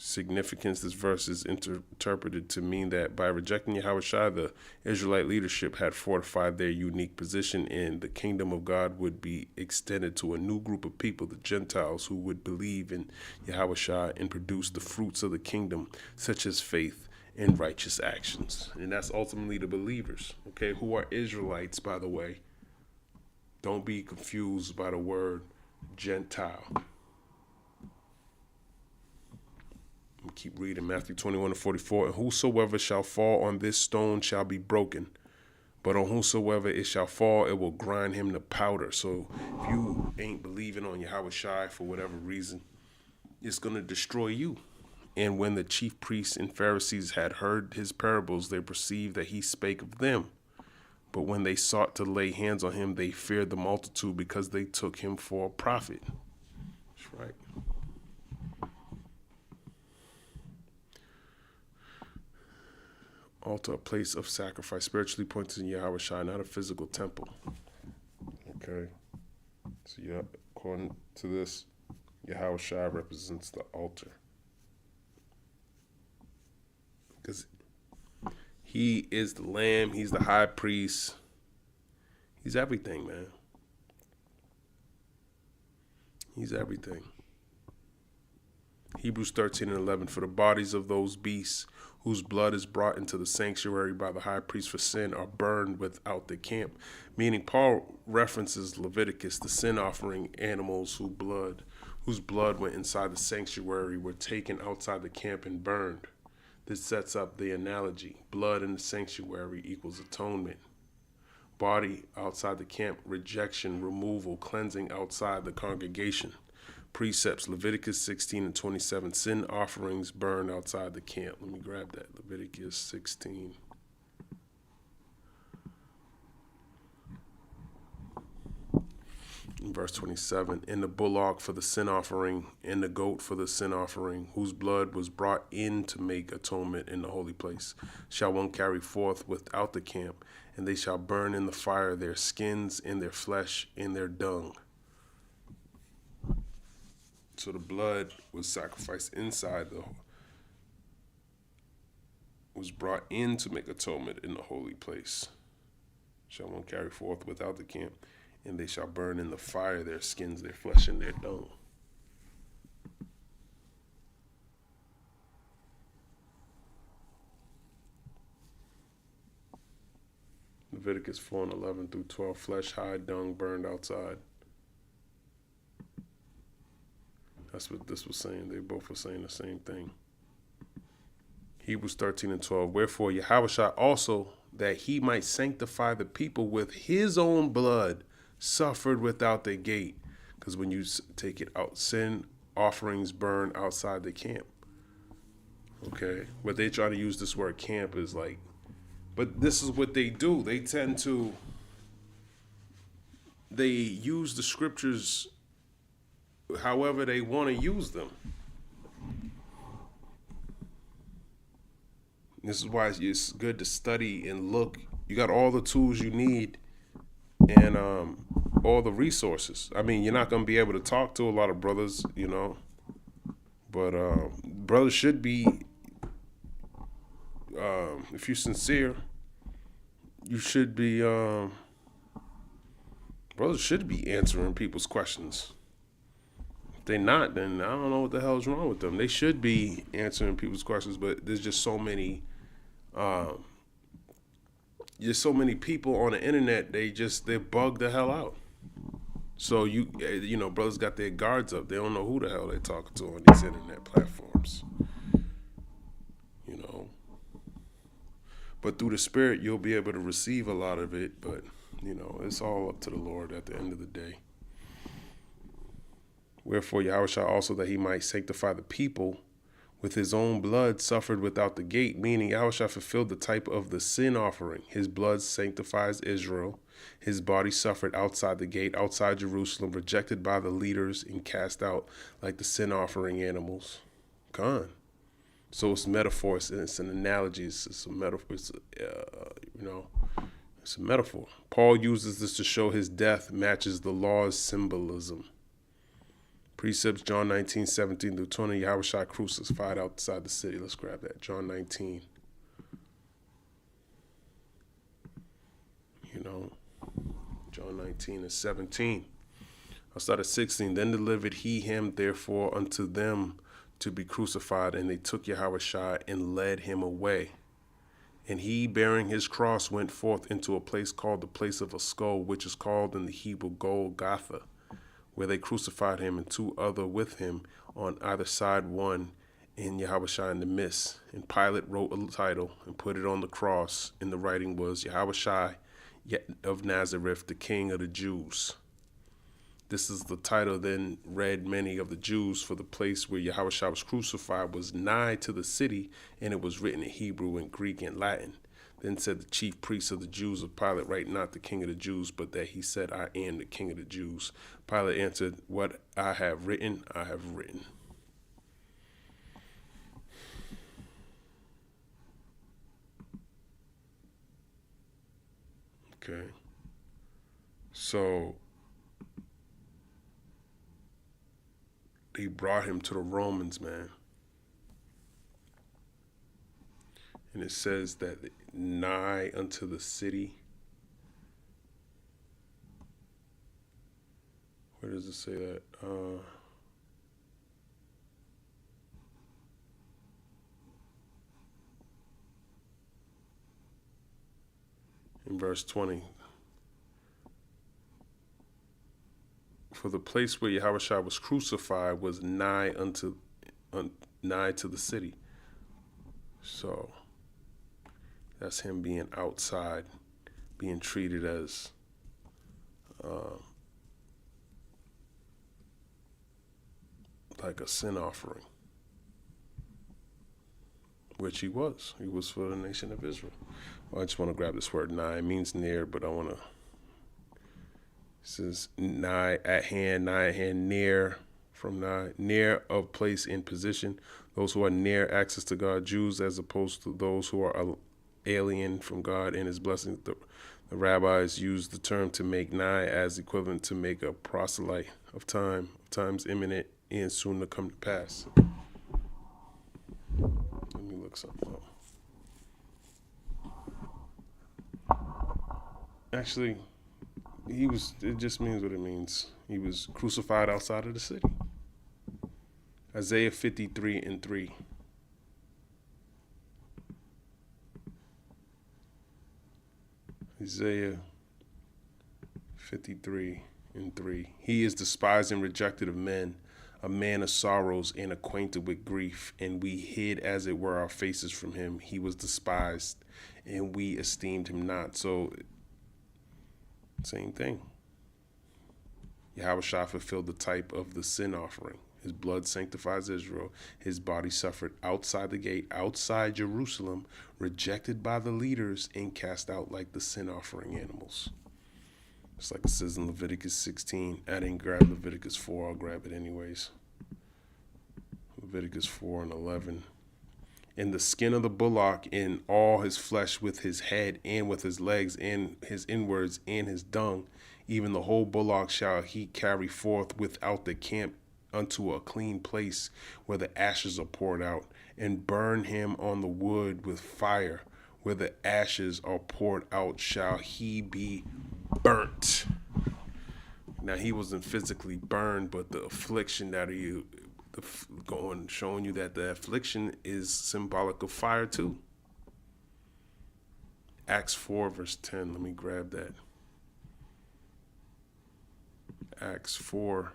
Significance, this verse is interpreted to mean that by rejecting Yahushua, the Israelite leadership had fortified their unique position, and the kingdom of God would be extended to a new group of people, the Gentiles, who would believe in Yahushua and produce the fruits of the kingdom, such as faith and righteous actions. And that's ultimately the believers, okay, who are Israelites, by the way. Don't be confused by the word Gentile. Keep reading Matthew 21:44. And whosoever shall fall on this stone shall be broken, but on whosoever it shall fall, it will grind him to powder. So if you ain't believing on Yahushua for whatever reason, it's going to destroy you. And when the chief priests and Pharisees had heard his parables, they perceived that he spake of them. But when they sought to lay hands on him, they feared the multitude because they took him for a prophet. That's right. Altar, a place of sacrifice, spiritually pointed to Yahushua, not a physical temple. Okay. So yeah, according to this, Yahushua represents the altar. Because he is the lamb, he's the high priest. He's everything, man. He's everything. Hebrews 13:11, for the bodies of those beasts whose blood is brought into the sanctuary by the high priest for sin are burned without the camp. Meaning Paul references Leviticus, the sin offering animals whose blood went inside the sanctuary were taken outside the camp and burned. This sets up the analogy. Blood in the sanctuary equals atonement. Body outside the camp, rejection, removal, cleansing outside the congregation. Precepts, Leviticus 16:27, sin offerings burned outside the camp. Let me grab that, Leviticus 16. In verse 27, and the bullock for the sin offering, and the goat for the sin offering, whose blood was brought in to make atonement in the holy place, shall one carry forth without the camp, and they shall burn in the fire their skins and their flesh and their dung. So the blood was sacrificed inside was brought in to make atonement in the holy place. Shall one carry forth without the camp, and they shall burn in the fire their skins, their flesh, and their dung. Leviticus 4:11-12, flesh, hide, dung, burned outside. That's what this was saying. They both were saying the same thing. Hebrews 13:12. Wherefore Yahushua also, that he might sanctify the people with his own blood, suffered without the gate. Because when you take it out, sin offerings burn outside the camp. Okay? But they try to use this word camp is like, but this is what they do. They tend to they use the scriptures however they want to use them. This is why it's good to study and look. You got all the tools you need and all the resources. I mean, you're not going to be able to talk to a lot of brothers, you know, but brothers should be, if you're sincere, you should be, brothers should be answering people's questions. If they're not, then I don't know what the hell's wrong with them. They should be answering people's questions, but there's just so many people on the internet. They bug the hell out. So you know, brothers got their guards up. They don't know who the hell they're talking to on these internet platforms. You know, but through the Spirit, you'll be able to receive a lot of it. But you know, it's all up to the Lord at the end of the day. Wherefore Yahushua also, that he might sanctify the people with his own blood, suffered without the gate, meaning Yahushua fulfilled the type of the sin offering. His blood sanctifies Israel. His body suffered outside the gate, outside Jerusalem, rejected by the leaders and cast out like the sin offering animals. Gone. So it's metaphors, and it's an analogy. It's a metaphor. It's a metaphor. Paul uses this to show his death matches the law's symbolism. Precepts, John 19, 17 through 20, Yahushua crucified outside the city. Let's grab that. John 19. You know, John 19 and 17. I'll start at 16. Then delivered he him, therefore, unto them to be crucified. And they took Yahushua and led him away. And he, bearing his cross, went forth into a place called the place of a skull, which is called in the Hebrew Golgotha, where they crucified him and two other with him on either side, one and Yahushua in the midst. And Pilate wrote a title and put it on the cross, and the writing was, Yahushua of Nazareth, the King of the Jews. This is the title then read many of the Jews, for the place where Yahushua was crucified was nigh to the city, and it was written in Hebrew and Greek and Latin. Then said the chief priests of the Jews of Pilate, write not the King of the Jews, but that he said, I am the King of the Jews. Pilate answered, what I have written, I have written. Okay. So they brought him to the Romans, man. And it says that nigh unto the city. Where does it say that? In verse 20. For the place where Yahushua was crucified was nigh to the city. So that's him being outside, being treated as like a sin offering, which he was. He was for the nation of Israel. Well, I just want to grab this word nigh. It means near, but I want to. It says nigh at hand, near, from nigh, near of place in position. Those who are near access to God, Jews, as opposed to those who are alien from God and his blessings. The rabbis use the term to make nigh as equivalent to make a proselyte of times imminent and soon to come to pass. Let me look something up. Actually, it just means what it means. He was crucified outside of the city. Isaiah 53 and 3. Isaiah 53 and 3. He is despised and rejected of men, a man of sorrows and acquainted with grief, and we hid as it were our faces from him. He was despised, and we esteemed him not. So, same thing. Yahushua fulfilled the type of the sin offering. His blood sanctifies Israel. His body suffered outside the gate, outside Jerusalem, rejected by the leaders and cast out like the sin offering animals. Just like it says in Leviticus 16. I didn't grab Leviticus 4. I'll grab it anyways. Leviticus 4 and 11. And the skin of the bullock and all his flesh with his head and with his legs and his inwards and his dung, even the whole bullock shall he carry forth without the camp unto a clean place where the ashes are poured out, and burn him on the wood with fire. Where the ashes are poured out shall he be burnt. Now he wasn't physically burned, but the affliction that showing you that the affliction is symbolic of fire too. Acts 4 verse 10. Let me grab that. Acts 4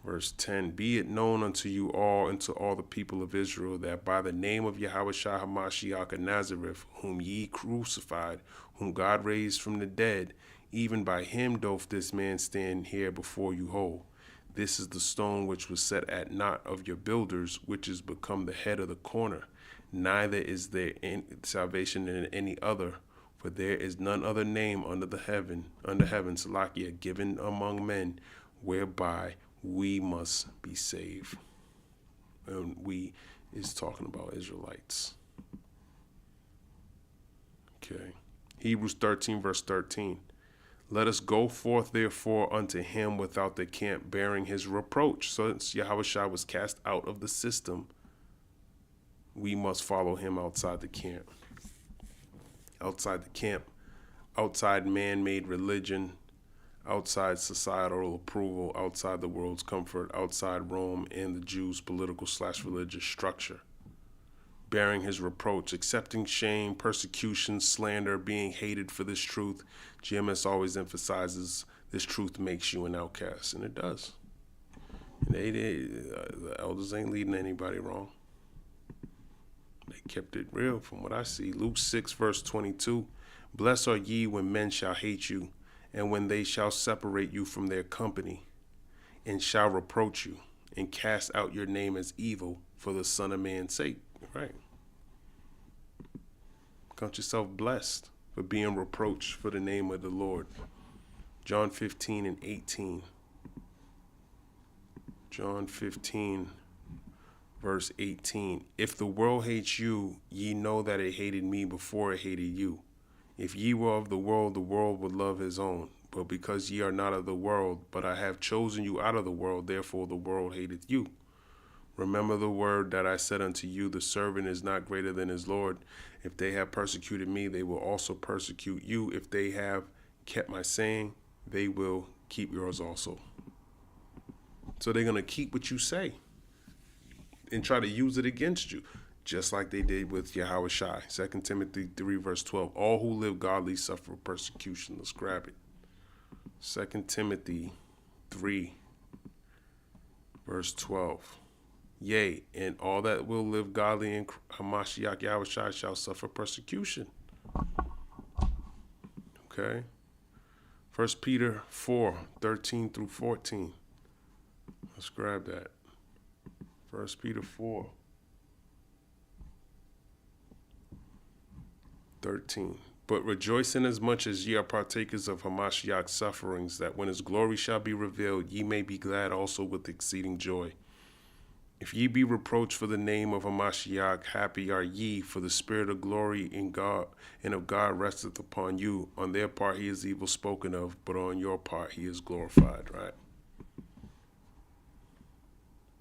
verse 10. Be it known unto you all and to all the people of Israel that by the name of Yahushua HaMashiach of Nazareth, whom ye crucified, whom God raised from the dead, even by him doth this man stand here before you whole. This is the stone which was set at naught of your builders, which is become the head of the corner. Neither is there salvation in any other, for there is none other name under heaven, Salakia, given among men, whereby we must be saved. And we is talking about Israelites. Okay. Hebrews 13 verse 13. Let us go forth therefore unto him without the camp, bearing his reproach. So since Yahushua was cast out of the system, we must follow him outside the camp. Outside the camp, outside man-made religion, outside societal approval, outside the world's comfort, outside Rome and the Jews' political/religious structure. Bearing his reproach, accepting shame, persecution, slander, being hated for this truth. GMS always emphasizes this truth makes you an outcast, and it does. And the elders ain't leading anybody wrong. They kept it real from what I see. Luke 6 verse 22. Blessed are ye when men shall hate you, and when they shall separate you from their company, and shall reproach you, and cast out your name as evil for the Son of Man's sake. Right. Count yourself blessed for being reproached for the name of the Lord. John 15 and 18. John 15 verse 18. If the world hates you, ye know that it hated me before it hated you. If ye were of the world would love his own. But because ye are not of the world, but I have chosen you out of the world, therefore the world hateth you. Remember the word that I said unto you, the servant is not greater than his Lord. If they have persecuted me, they will also persecute you. If they have kept my saying, they will keep yours also. So they're going to keep what you say and try to use it against you, just like they did with Yahushua. 2 Timothy 3 verse 12. All who live godly suffer persecution. Let's grab it. 2 Timothy 3 verse 12. Yea, and all that will live godly in Hamashiach Yahushua shall suffer persecution. Okay. 1 Peter 4, 13 through 14. Let's grab that. 1 Peter 4, 13. But rejoice in as much as ye are partakers of Hamashiach's sufferings, that when his glory shall be revealed, ye may be glad also with exceeding joy. If ye be reproached for the name of Hamashiach, happy are ye, for the spirit of glory in God and of God resteth upon you. On their part he is evil spoken of, but on your part he is glorified, right?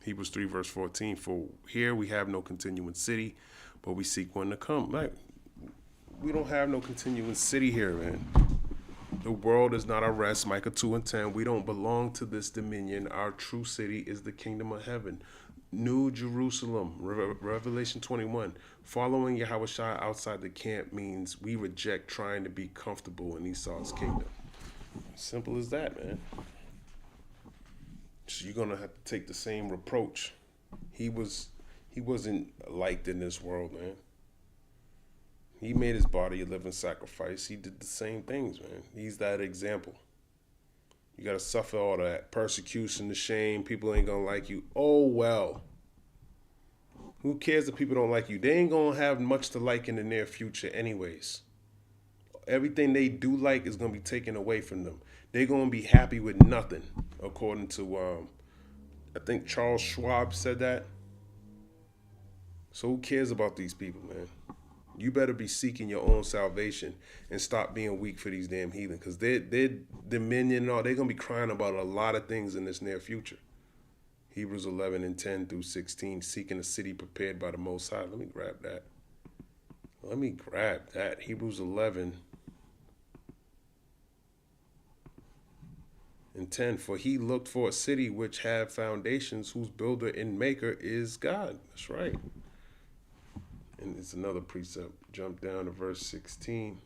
Hebrews 3 verse 14, for here we have no continuing city, but we seek one to come. Like, we don't have no continuing city here, man. The world is not our rest. Micah 2 and 10. We don't belong to this dominion. Our true city is the kingdom of heaven. New Jerusalem, Revelation 21. Following Yahushua outside the camp means we reject trying to be comfortable in Esau's kingdom. Simple as that, man. So you're gonna have to take the same reproach. He wasn't liked in this world, man. He made his body a living sacrifice. He did the same things, man. He's that example. You got to suffer all that persecution, the shame. People ain't going to like you. Oh, well. Who cares if people don't like you? They ain't going to have much to like in the near future anyways. everything they do like is going to be taken away from them. They're going to be happy with nothing, according to, I think Charles Schwab said that. So who cares about these people, man? You better be seeking your own salvation and stop being weak for these damn heathen, because their dominion and all, they're going to be crying about a lot of things in this near future. Hebrews 11 and 10 through 16, seeking a city prepared by the Most High. Let me grab that. Hebrews 11 and 10. For he looked for a city which had foundations, whose builder and maker is God. That's right. And it's another precept. Jump down to verse 16.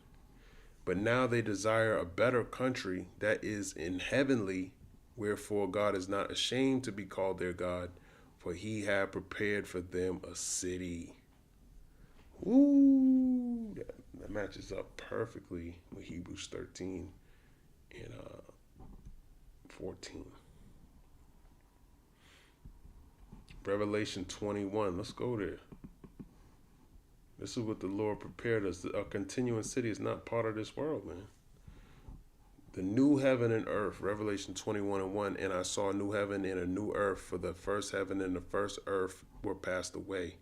But now they desire a better country, that is in heavenly, wherefore God is not ashamed to be called their God, for he had prepared for them a city. Ooh, that matches up perfectly with Hebrews 13 and 14. Revelation 21, let's go there. This is what the Lord prepared us. A continuing city is not part of this world, man. The new heaven and earth, Revelation 21 and 1, and I saw a new heaven and a new earth, for the first heaven and the first earth were passed away,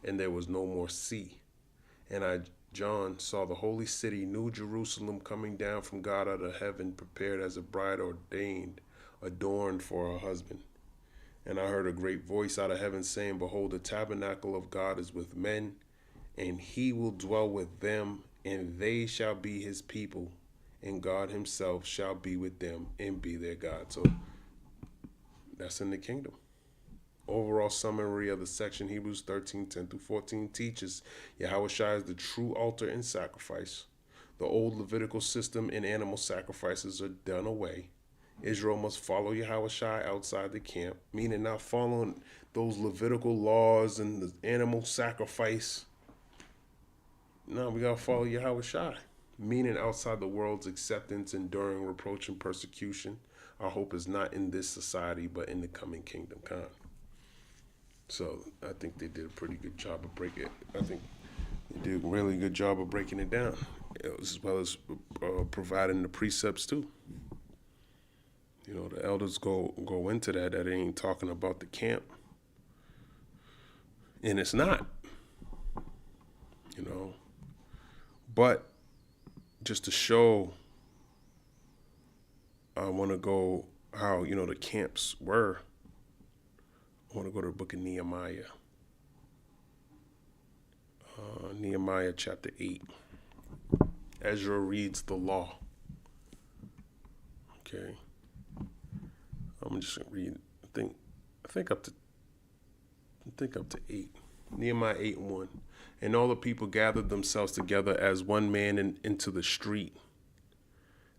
and there was no more sea. And I, John, saw the holy city, New Jerusalem, coming down from God out of heaven, prepared as a bride ordained, adorned for her husband. And I heard a great voice out of heaven saying, behold, the tabernacle of God is with men, and he will dwell with them, and they shall be his people, and God himself shall be with them and be their God. So that's in the kingdom. Overall summary of the section, Hebrews 13, 10 through 14, teaches Yahushua is the true altar and sacrifice. The old Levitical system and animal sacrifices are done away. Israel must follow Yahushua outside the camp, meaning not following those Levitical laws and the animal sacrifice. No, we got to follow Yahushua, meaning outside the world's acceptance, enduring reproach and persecution. Our hope is not in this society, but in the coming kingdom come. So I think they did a pretty good job of breaking it. I think they did a really good job of breaking it down, as well as providing the precepts too. You know, the elders go into that. That ain't talking about the camp, and it's not. You know. But just to show, I want to go how, you know, the camps were. I want to go to the book of Nehemiah. Nehemiah chapter 8. Ezra reads the law. Okay. I'm just going to read, I think up to 8. Nehemiah 8:1. And all the people gathered themselves together as one man into the street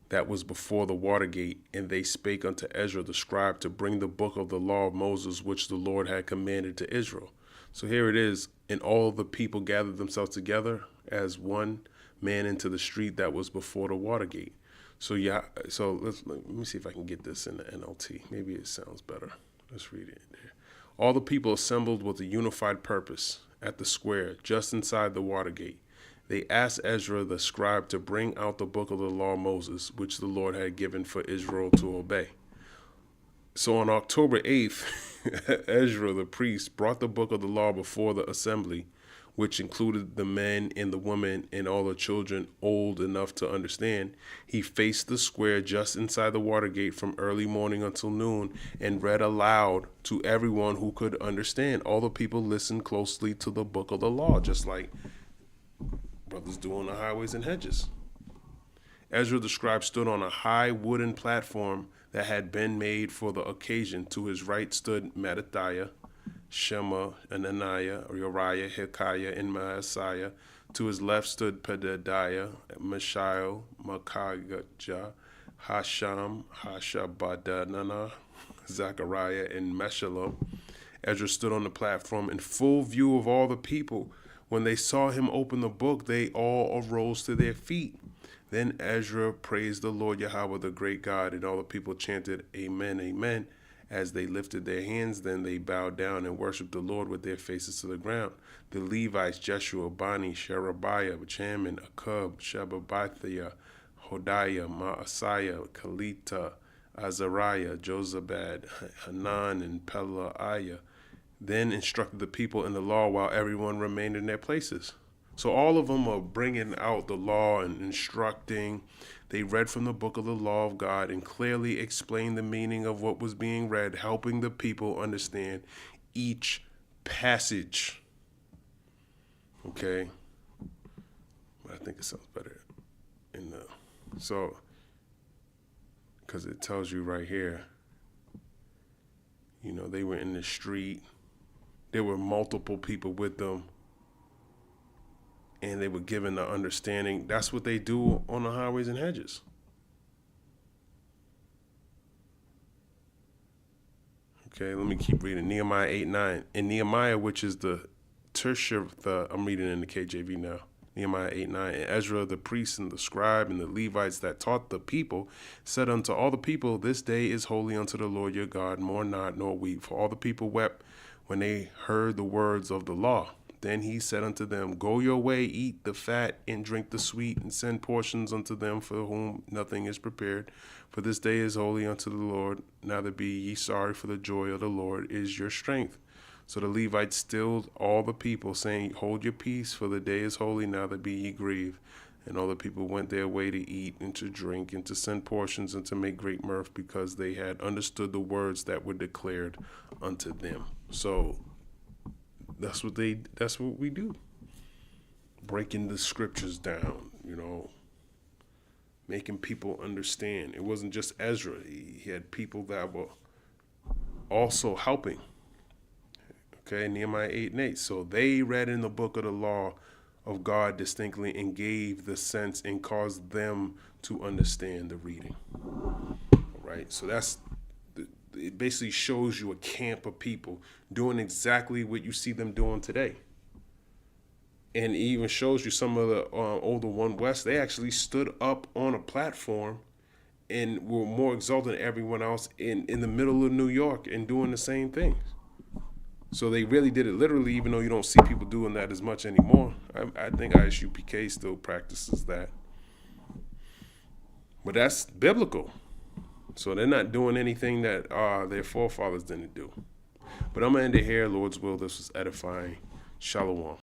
that was before the water gate, and they spake unto Ezra the scribe to bring the book of the law of Moses, which the Lord had commanded to Israel. So here it is, and all the people gathered themselves together as one man into the street that was before the water gate. So let me see if I can get this in the NLT. Maybe it sounds better. Let's read it there. All the people assembled with a unified purpose at the square, just inside the water gate. They asked Ezra the scribe to bring out the book of the law of Moses, which the Lord had given for Israel to obey. So on October 8th, Ezra the priest brought the book of the law before the assembly, which included the men and the women and all the children old enough to understand. He faced the square just inside the water gate from early morning until noon and read aloud to everyone who could understand. All the people listened closely to the book of the law, just like brothers do on the highways and hedges. Ezra the scribe stood on a high wooden platform that had been made for the occasion. To his right stood Mattithiah, Shema, Ananiah, Uriah, Hilkiah, and Maaseiah. To his left stood Pedadiah, Mishael, Malchijah, Hasham, Hashabaddanah, Zechariah, and Meshullam. Ezra stood on the platform in full view of all the people. When they saw him open the book, they all arose to their feet. Then Ezra praised the Lord Yahweh, the great God, and all the people chanted, Amen, Amen, As they lifted their hands, then they bowed down and worshiped the Lord with their faces to the ground. The Levites, Jeshua, Bani, Sherebiah, Jamin, Akub, Shebabiah, Hodiah, Maaseiah, Kalita, Azariah, Jozabad, Hanan, and Pelaiah, then instructed the people in the law while everyone remained in their places. So all of them are bringing out the law and instructing. They read from the book of the law of God and clearly explained the meaning of what was being read, helping the people understand each passage. Okay? I think it sounds better in the, so, because it tells you right here, you know, they were in the street. There were multiple people with them. And they were given the understanding. That's what they do on the highways and hedges. Okay, let me keep reading. Nehemiah 8:9. In Nehemiah, which is the I'm reading in the KJV now. Nehemiah 8:9. And Ezra, the priest and the scribe and the Levites that taught the people, said unto all the people, this day is holy unto the Lord your God. Mourn not, nor weep. For all the people wept when they heard the words of the law. Then he said unto them, go your way, eat the fat and drink the sweet, and send portions unto them for whom nothing is prepared. For this day is holy unto the Lord. Neither be ye sorry, for the joy of the Lord is your strength. So the Levites stilled all the people, saying, hold your peace, for the day is holy, neither be ye grieved. And all the people went their way to eat and to drink and to send portions and to make great mirth, because they had understood the words that were declared unto them. So that's what we do. Breaking the scriptures down, you know, making people understand. It wasn't just Ezra. He had people that were also helping. Okay, Nehemiah 8:8. So they read in the book of the law of God distinctly and gave the sense and caused them to understand the reading. All right, so it basically shows you a camp of people doing exactly what you see them doing today. And it even shows you some of the older One West, they actually stood up on a platform and were more exalted than everyone else in the middle of New York and doing the same things. So they really did it literally, even though you don't see people doing that as much anymore. I think ISUPK still practices that. But that's biblical. So they're not doing anything that their forefathers didn't do. But I'm going to end it here. Lord's will, this was edifying. Shalom.